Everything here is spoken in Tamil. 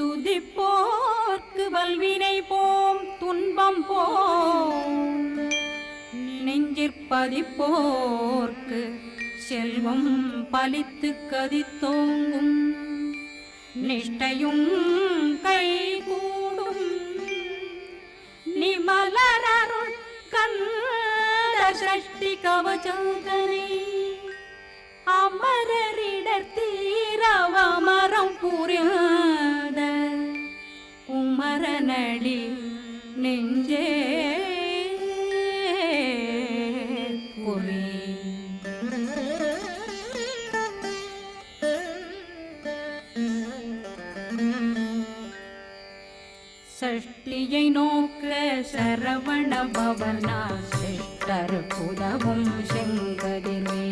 துதிப்போர்க்கு வல்வினை போம் துன்பம் போம் நெஞ்சிற்பதிப்போர்க்கு செல்வம் பலித்து கதித்தோங்கும் நிஷ்டையும் கைகூடும் நிமலரருள் கந்த சஷ்டி கவசந்தனை அமரரிடர் தீரவமரம் புரியாத குமரனடி நெஞ்சே குறி சஷ்டியை நோக்க சரவண பவனா சிஷ்டர் புதவும் செங்கதிர்வே